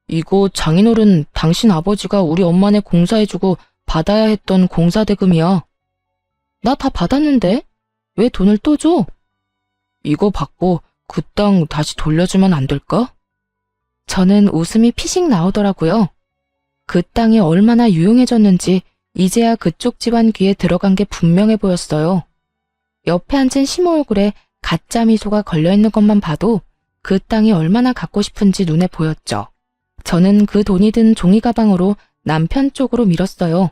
이거 장인어른 당신 아버지가 우리 엄마네 공사해주고 받아야 했던 공사대금이야. 나 다 받았는데? 왜 돈을 또 줘? 이거 받고 그 땅 다시 돌려주면 안 될까? 저는 웃음이 피식 나오더라고요. 그 땅이 얼마나 유용해졌는지 이제야 그쪽 집안 귀에 들어간 게 분명해 보였어요. 옆에 앉은 시모 얼굴에 가짜 미소가 걸려있는 것만 봐도 그 땅이 얼마나 갖고 싶은지 눈에 보였죠. 저는 그 돈이 든 종이 가방으로 남편 쪽으로 밀었어요.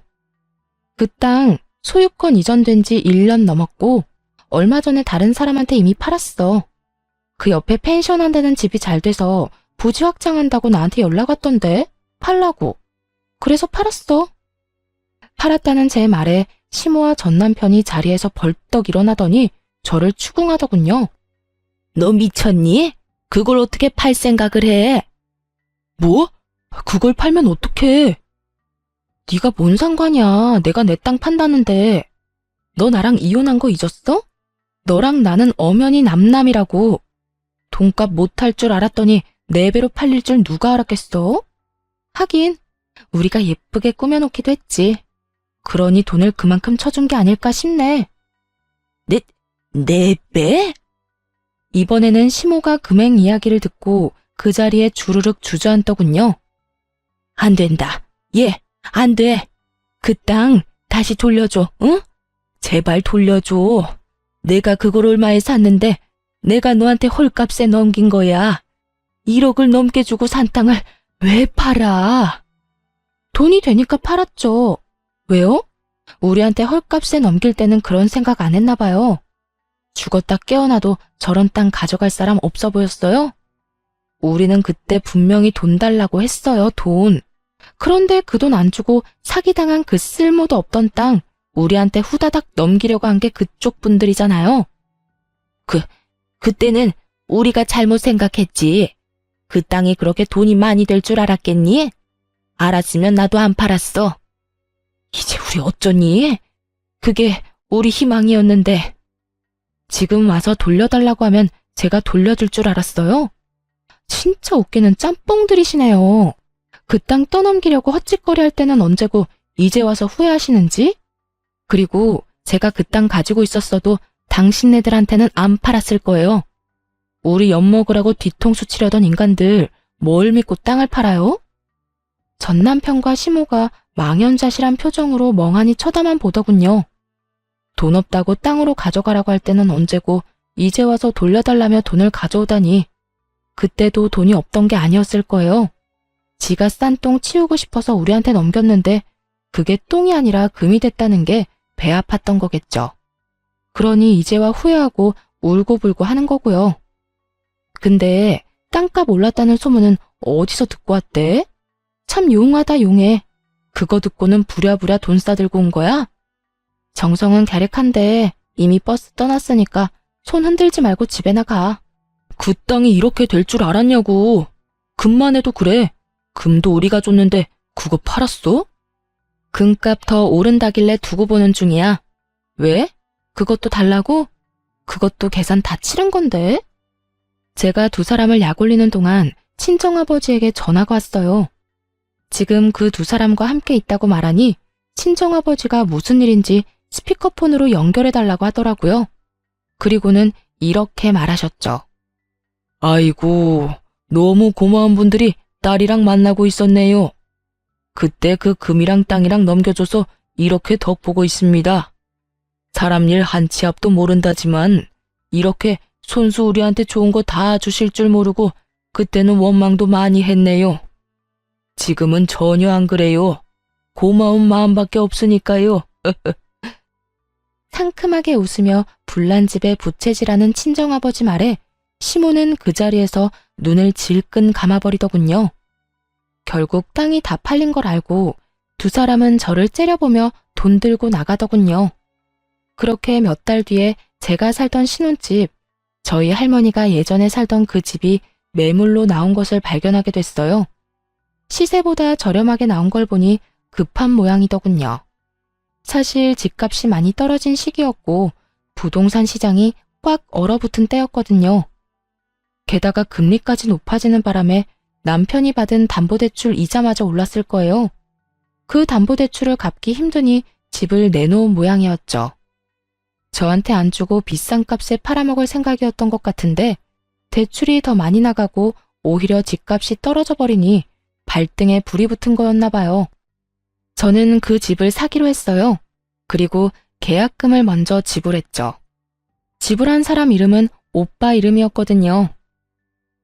그 땅 소유권 이전된 지 1년 넘었고 얼마 전에 다른 사람한테 이미 팔았어. 그 옆에 펜션 한다는 집이 잘 돼서 부지 확장한다고 나한테 연락 왔던데 팔라고. 그래서 팔았어. 팔았다는 제 말에 시모와 전 남편이 자리에서 벌떡 일어나더니 저를 추궁하더군요. 너 미쳤니? 그걸 어떻게 팔 생각을 해? 뭐? 그걸 팔면 어떡해? 네가 뭔 상관이야. 내가 내 땅 판다는데. 너 나랑 이혼한 거 잊었어? 너랑 나는 엄연히 남남이라고. 돈값 못할 줄 알았더니 4배로 팔릴 줄 누가 알았겠어? 하긴 우리가 예쁘게 꾸며놓기도 했지. 그러니 돈을 그만큼 쳐준 게 아닐까 싶네. 4배? 이번에는 시모가 금액 이야기를 듣고 그 자리에 주르륵 주저앉더군요. 안 된다. 안 돼. 그 땅 다시 돌려줘, 응? 제발 돌려줘. 내가 그걸 얼마에 샀는데 내가 너한테 헐값에 넘긴 거야. 1억을 넘게 주고 산 땅을 왜 팔아? 돈이 되니까 팔았죠. 왜요? 우리한테 헐값에 넘길 때는 그런 생각 안 했나 봐요. 죽었다 깨어나도 저런 땅 가져갈 사람 없어 보였어요? 우리는 그때 분명히 돈 달라고 했어요, 돈. 그런데 그 돈 안 주고 사기당한 그 쓸모도 없던 땅 우리한테 후다닥 넘기려고 한 게 그쪽 분들이잖아요. 그때는 우리가 잘못 생각했지. 그 땅이 그렇게 돈이 많이 될 줄 알았겠니? 알았으면 나도 안 팔았어. 이제 우리 어쩌니? 그게 우리 희망이었는데. 지금 와서 돌려달라고 하면 제가 돌려줄 줄 알았어요? 진짜 웃기는 짬뽕들이시네요. 그 땅 떠넘기려고 헛짓거리 할 때는 언제고 이제 와서 후회하시는지? 그리고 제가 그 땅 가지고 있었어도 당신네들한테는 안 팔았을 거예요. 우리 엿먹으라고 뒤통수 치려던 인간들 뭘 믿고 땅을 팔아요? 전 남편과 시모가 망연자실한 표정으로 멍하니 쳐다만 보더군요. 돈 없다고 땅으로 가져가라고 할 때는 언제고 이제 와서 돌려달라며 돈을 가져오다니. 그때도 돈이 없던 게 아니었을 거예요. 지가 싼 똥 치우고 싶어서 우리한테 넘겼는데 그게 똥이 아니라 금이 됐다는 게 배 아팠던 거겠죠. 그러니 이제와 후회하고 울고불고 하는 거고요. 근데 땅값 올랐다는 소문은 어디서 듣고 왔대? 참 용하다 용해. 그거 듣고는 부랴부랴 돈 싸들고 온 거야? 정성은 갸륵한데 이미 버스 떠났으니까 손 흔들지 말고 집에나 가. 그 땅이 이렇게 될 줄 알았냐고. 금만 해도 그래. 금도 우리가 줬는데 그거 팔았어? 금값 더 오른다길래 두고 보는 중이야. 왜? 그것도 달라고? 그것도 계산 다 치른 건데. 제가 두 사람을 약올리는 동안 친정아버지에게 전화가 왔어요. 지금 그 두 사람과 함께 있다고 말하니 친정아버지가 무슨 일인지 스피커폰으로 연결해달라고 하더라고요. 그리고는 이렇게 말하셨죠. 아이고, 너무 고마운 분들이 딸이랑 만나고 있었네요. 그때 그 금이랑 땅이랑 넘겨줘서 이렇게 덕보고 있습니다. 사람 일 한 치 앞도 모른다지만 이렇게 손수 우리한테 좋은 거 다 주실 줄 모르고 그때는 원망도 많이 했네요. 지금은 전혀 안 그래요. 고마운 마음밖에 없으니까요. 상큼하게 웃으며 불난 집에 부채질하는 친정아버지 말에 시모는 그 자리에서 눈을 질끈 감아버리더군요. 결국 땅이 다 팔린 걸 알고 두 사람은 저를 째려보며 돈 들고 나가더군요. 그렇게 몇 달 뒤에 제가 살던 신혼집, 저희 할머니가 예전에 살던 그 집이 매물로 나온 것을 발견하게 됐어요. 시세보다 저렴하게 나온 걸 보니 급한 모양이더군요. 사실 집값이 많이 떨어진 시기였고 부동산 시장이 꽉 얼어붙은 때였거든요. 게다가 금리까지 높아지는 바람에 남편이 받은 담보대출 이자마저 올랐을 거예요. 그 담보대출을 갚기 힘드니 집을 내놓은 모양이었죠. 저한테 안 주고 비싼 값에 팔아먹을 생각이었던 것 같은데 대출이 더 많이 나가고 오히려 집값이 떨어져 버리니 발등에 불이 붙은 거였나 봐요. 저는 그 집을 사기로 했어요. 그리고 계약금을 먼저 지불했죠. 지불한 사람 이름은 오빠 이름이었거든요.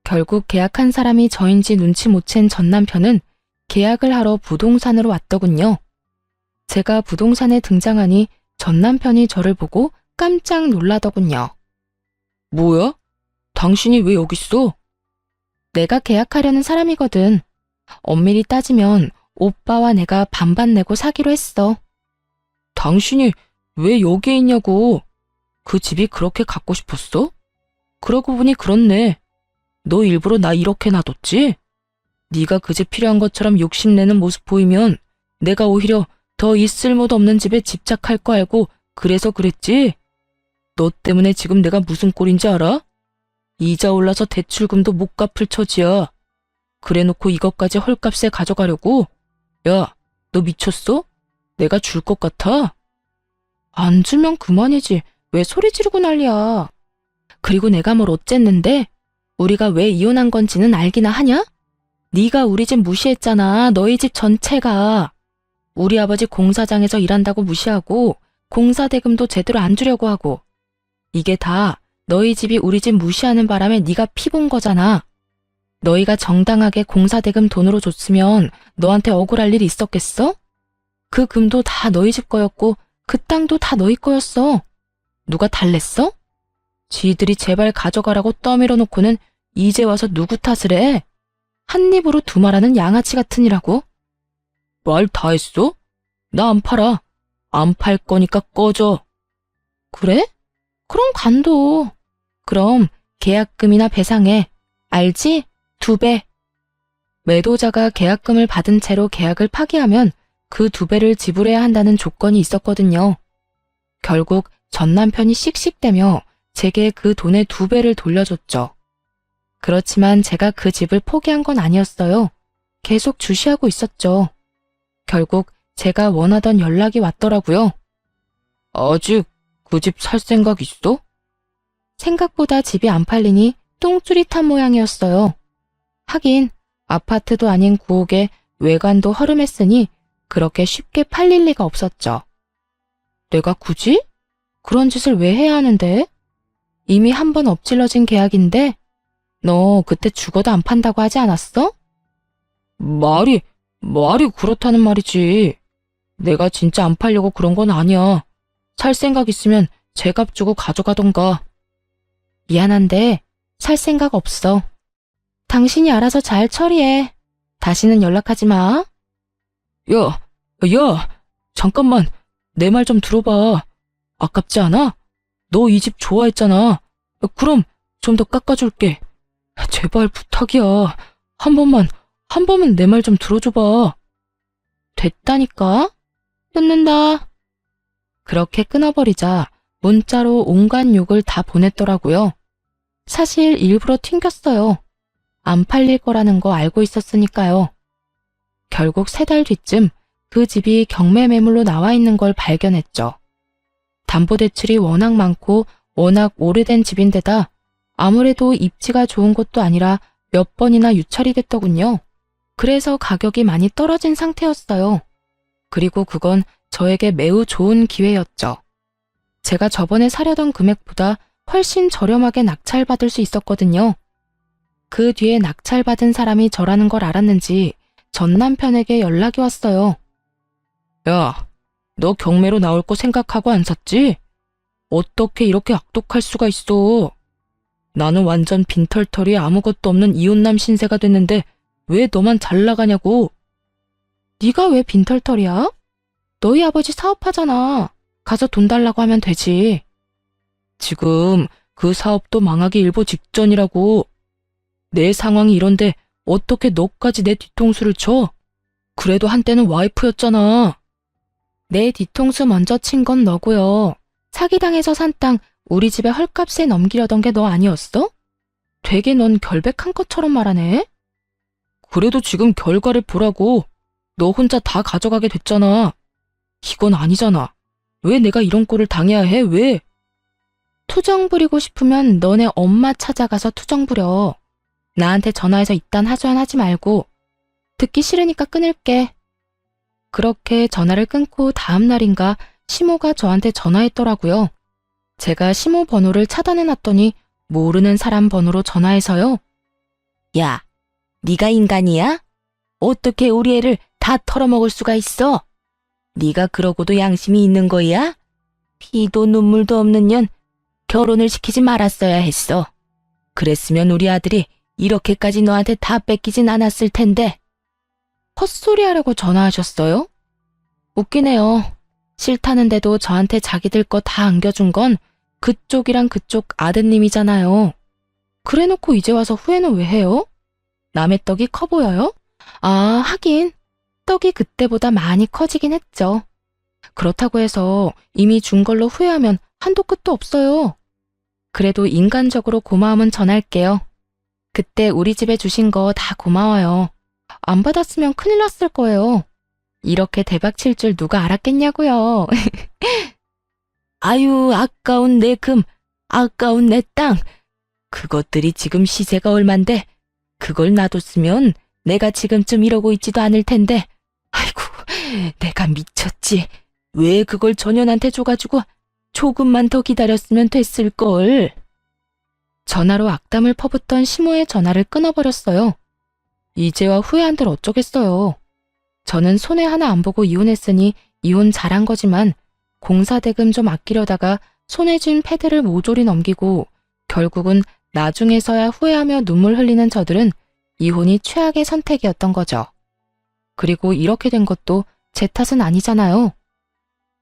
결국 계약한 사람이 저인지 눈치 못 챈 전 남편은 계약을 하러 부동산으로 왔더군요. 제가 부동산에 등장하니 전 남편이 저를 보고 깜짝 놀라더군요. 뭐야? 당신이 왜 여기 있어? 내가 계약하려는 사람이거든. 엄밀히 따지면 오빠와 내가 반반 내고 사기로 했어. 당신이 왜 여기에 있냐고. 그 집이 그렇게 갖고 싶었어? 그러고 보니 그렇네. 너 일부러 나 이렇게 놔뒀지? 네가 그 집 필요한 것처럼 욕심내는 모습 보이면 내가 오히려 더 이 쓸모도 없는 집에 집착할 거 알고 그래서 그랬지? 너 때문에 지금 내가 무슨 꼴인지 알아? 이자 올라서 대출금도 못 갚을 처지야. 그래놓고 이것까지 헐값에 가져가려고? 야, 너 미쳤어? 내가 줄 것 같아? 안 주면 그만이지. 왜 소리 지르고 난리야. 그리고 내가 뭘 어쨌는데? 우리가 왜 이혼한 건지는 알기나 하냐? 네가 우리 집 무시했잖아. 너희 집 전체가. 우리 아버지 공사장에서 일한다고 무시하고 공사 대금도 제대로 안 주려고 하고. 이게 다 너희 집이 우리 집 무시하는 바람에 네가 피본 거잖아. 너희가 정당하게 공사 대금 돈으로 줬으면 너한테 억울할 일이 있었겠어? 그 금도 다 너희 집 거였고 그 땅도 다 너희 거였어. 누가 달랬어? 지들이 제발 가져가라고 떠밀어 놓고는 이제 와서 누구 탓을 해? 한 입으로 두 말하는 양아치 같으니라고. 말 다 했어? 나 안 팔아. 안 팔 거니까 꺼져. 그래? 그럼 간도. 그럼 계약금이나 배상해. 알지? 2배. 매도자가 계약금을 받은 채로 계약을 파기하면 그 2배를 지불해야 한다는 조건이 있었거든요. 결국 전 남편이 씩씩대며 제게 그 돈의 2배를 돌려줬죠. 그렇지만 제가 그 집을 포기한 건 아니었어요. 계속 주시하고 있었죠. 결국 제가 원하던 연락이 왔더라고요. 아직 그 집 살 생각 있어? 생각보다 집이 안 팔리니 똥줄이 탄 모양이었어요. 하긴 아파트도 아닌 구옥에 외관도 허름했으니 그렇게 쉽게 팔릴 리가 없었죠. 내가 굳이? 그런 짓을 왜 해야 하는데? 이미 한 번 엎질러진 계약인데 너 그때 죽어도 안 판다고 하지 않았어? 말이 그렇다는 말이지. 내가 진짜 안 팔려고 그런 건 아니야. 살 생각 있으면 제값 주고 가져가던가. 미안한데 살 생각 없어. 당신이 알아서 잘 처리해. 다시는 연락하지 마. 야, 잠깐만. 내 말 좀 들어봐. 아깝지 않아? 너 이 집 좋아했잖아. 그럼 좀 더 깎아줄게. 제발 부탁이야. 한 번만 내 말 좀 들어줘봐. 됐다니까? 끊는다. 그렇게 끊어버리자 문자로 온갖 욕을 다 보냈더라고요. 사실 일부러 튕겼어요. 안 팔릴 거라는 거 알고 있었으니까요. 결국 3달 뒤쯤 그 집이 경매 매물로 나와 있는 걸 발견했죠. 담보대출이 워낙 많고 워낙 오래된 집인데다 아무래도 입지가 좋은 곳도 아니라 몇 번이나 유찰이 됐더군요. 그래서 가격이 많이 떨어진 상태였어요. 그리고 그건 저에게 매우 좋은 기회였죠. 제가 저번에 사려던 금액보다 훨씬 저렴하게 낙찰받을 수 있었거든요. 그 뒤에 낙찰받은 사람이 저라는 걸 알았는지 전 남편에게 연락이 왔어요. 야, 너 경매로 나올 거 생각하고 안 샀지? 어떻게 이렇게 악독할 수가 있어? 나는 완전 빈털털이 아무것도 없는 이혼남 신세가 됐는데 왜 너만 잘 나가냐고. 네가 왜 빈털털이야? 너희 아버지 사업하잖아. 가서 돈 달라고 하면 되지. 지금 그 사업도 망하기 일보 직전이라고. 내 상황이 이런데 어떻게 너까지 내 뒤통수를 쳐? 그래도 한때는 와이프였잖아. 내 뒤통수 먼저 친 건 너고요. 사기당해서 산 땅 우리 집에 헐값에 넘기려던 게 너 아니었어? 되게 넌 결백한 것처럼 말하네. 그래도 지금 결과를 보라고. 너 혼자 다 가져가게 됐잖아. 이건 아니잖아. 왜 내가 이런 꼴을 당해야 해? 왜? 투정 부리고 싶으면 너네 엄마 찾아가서 투정 부려. 나한테 전화해서 이딴 하소연하지 말고. 듣기 싫으니까 끊을게. 그렇게 전화를 끊고 다음 날인가 시모가 저한테 전화했더라고요. 제가 시모 번호를 차단해놨더니 모르는 사람 번호로 전화해서요. 야, 네가 인간이야? 어떻게 우리 애를 다 털어먹을 수가 있어? 네가 그러고도 양심이 있는 거야? 피도 눈물도 없는 년 결혼을 시키지 말았어야 했어. 그랬으면 우리 아들이 이렇게까지 너한테 다 뺏기진 않았을 텐데. 헛소리 하려고 전화하셨어요? 웃기네요. 싫다는데도 저한테 자기들 거 다 안겨준 건 그쪽이랑 그쪽 아드님이잖아요. 그래놓고 이제 와서 후회는 왜 해요? 남의 떡이 커 보여요? 아, 하긴 떡이 그때보다 많이 커지긴 했죠. 그렇다고 해서 이미 준 걸로 후회하면 한도 끝도 없어요. 그래도 인간적으로 고마움은 전할게요. 그때 우리 집에 주신 거 다 고마워요. 안 받았으면 큰일 났을 거예요. 이렇게 대박 칠 줄 누가 알았겠냐고요. 아유, 아까운 내 금, 아까운 내 땅. 그것들이 지금 시세가 얼만데 그걸 놔뒀으면 내가 지금쯤 이러고 있지도 않을 텐데. 아이고, 내가 미쳤지. 왜 그걸 전현한테 줘가지고 조금만 더 기다렸으면 됐을걸. 전화로 악담을 퍼붓던 시모의 전화를 끊어버렸어요. 이제와 후회한들 어쩌겠어요. 저는 손해 하나 안 보고 이혼했으니 이혼 잘한 거지만 공사대금 좀 아끼려다가 손에 쥔 패드를 모조리 넘기고 결국은 나중에서야 후회하며 눈물 흘리는 저들은 이혼이 최악의 선택이었던 거죠. 그리고 이렇게 된 것도 제 탓은 아니잖아요.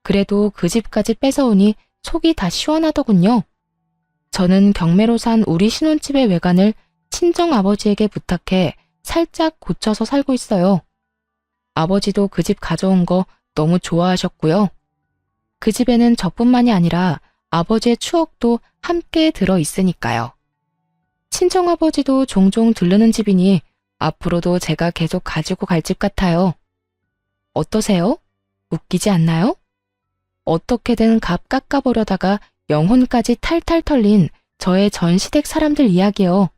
그래도 그 집까지 뺏어오니 속이 다 시원하더군요. 저는 경매로 산 우리 신혼집의 외관을 친정 아버지에게 부탁해 살짝 고쳐서 살고 있어요. 아버지도 그 집 가져온 거 너무 좋아하셨고요. 그 집에는 저뿐만이 아니라 아버지의 추억도 함께 들어 있으니까요. 친정아버지도 종종 들르는 집이니 앞으로도 제가 계속 가지고 갈 집 같아요. 어떠세요? 웃기지 않나요? 어떻게든 값 깎아보려다가 영혼까지 탈탈 털린 저의 전 시댁 사람들 이야기요.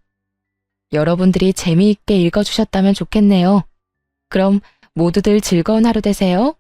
여러분들이 재미있게 읽어주셨다면 좋겠네요. 그럼 모두들 즐거운 하루 되세요.